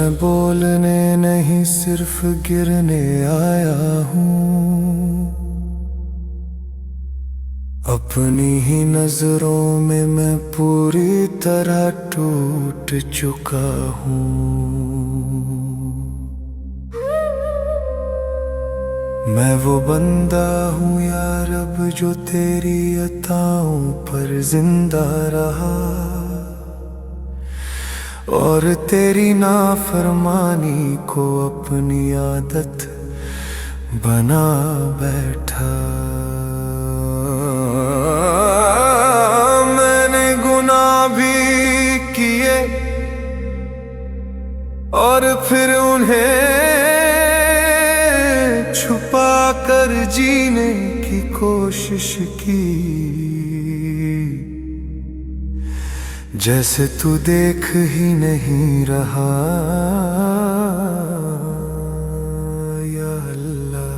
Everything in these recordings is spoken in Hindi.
मैं बोलने नहीं सिर्फ गिरने आया हूँ। अपनी ही नजरों में मैं पूरी तरह टूट चुका हूँ। मैं वो बंदा हूँ यार अब जो तेरी अताओं पर जिंदा रहा और तेरी नाफरमानी को अपनी आदत बना बैठा। मैंने गुनाह भी किए और फिर उन्हें छुपा कर जीने की कोशिश की। जैसे तू देख ही नहीं रहा या अल्लाह,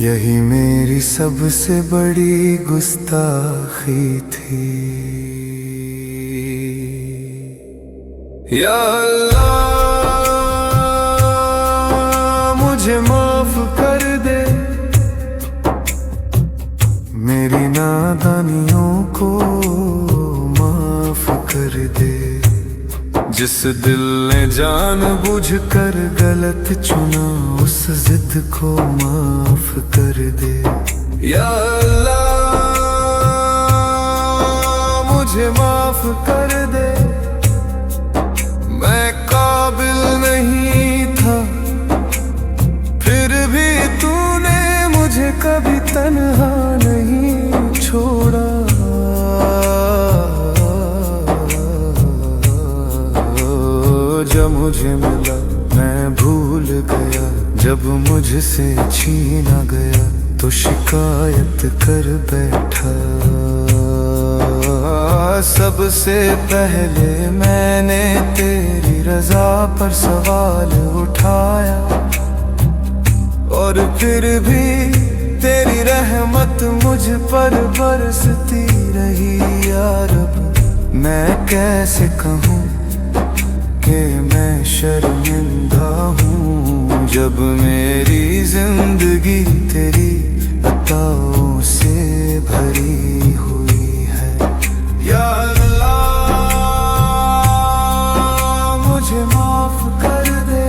यही मेरी सबसे बड़ी गुस्ताखी थी। या अल्लाह मुझे माफ कर दे, मेरी नादानियों को माफ कर दे। जिस दिल ने जानबूझकर गलत चुना उस जिद को माफ कर दे। या अल्लाह मुझे माफ कर दे, मैं काबिल नहीं था फिर भी तूने मुझे कभी तन्हा नहीं छोड़ा। जब मुझे मिला मैं भूल गया, जब मुझसे छीना गया तो शिकायत कर बैठा। सबसे पहले मैंने तेरी रजा पर सवाल उठाया और फिर भी तेरी रहमत मुझ पर बरसती रही। यार अब मैं कैसे कहूँ कि मैं शर्मिंदा हूँ, जब मेरी जिंदगी तेरी अताओं से भरी हुई है। या अल्लाह मुझे माफ कर दे,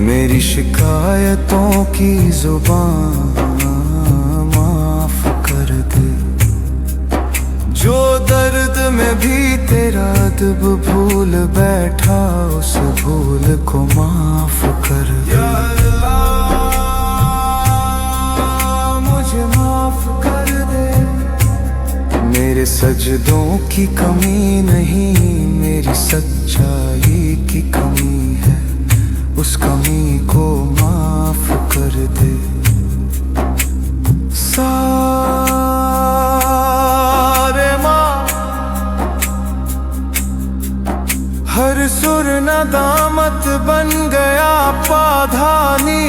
मेरी शिकायतों की जुबान माफ कर दे। जो दर्द में भी तेरा अदब भूल बैठा उस भूल को माफ कर दे। या अल्लाह मुझे माफ कर दे, मेरे सजदों की कमी नहीं मेरी सच्चाई की कमी है, उस कमी को माफ कर दे। हर सुर नदामत बन गया पाधानी,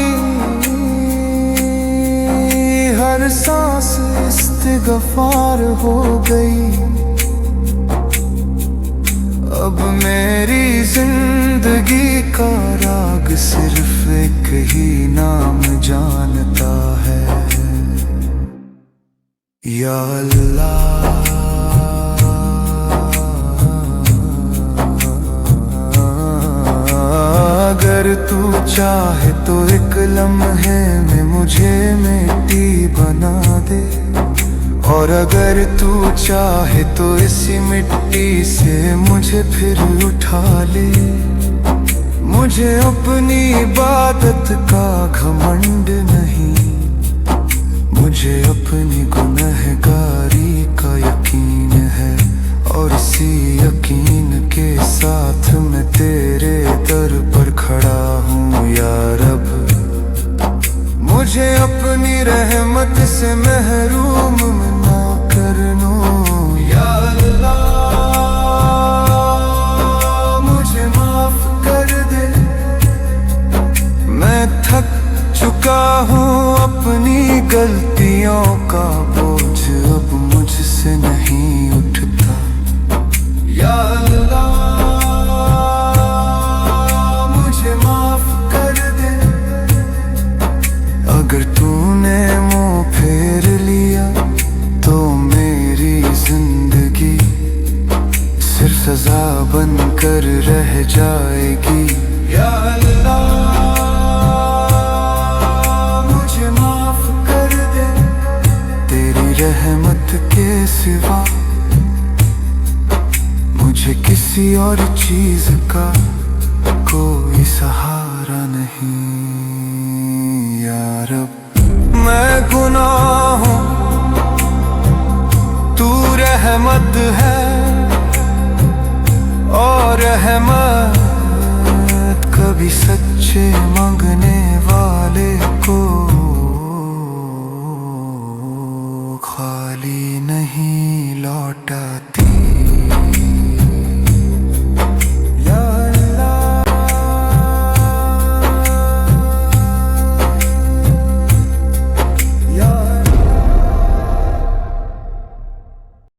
हर सांस इस्तिग़फ़ार हो गई। अब मेरी जिंदगी का राग सिर्फ एक ही नाम जानता है। या अल्लाह अगर तू चाहे तो एक लम्हे में मुझे मिट्टी बना दे, और अगर तू चाहे तो इसी मिट्टी से मुझे फिर उठा ले। मुझे अपनी इबादत का घमंड नहीं, मुझे अपनी गुनहगारी का यकीन है, और इसी यकीन के साथ मैं तेरे दर पर खड़ा हूँ। या रब मुझे अपनी रहमत से महरूम ना करनो। या अल्लाह मुझे माफ कर दे, मैं थक चुका हूँ अपनी गलतियों का बोझ अब मुझसे नहीं उठता। या अल्लाह रह जाएगी। या अल्लाह मुझे माफ कर दे, तेरी रहमत के सिवा मुझे किसी और चीज का कोई सहारा नहीं। या रब मैं गुनाह हूँ, तू रहमत है, और रहमत कभी सच्चे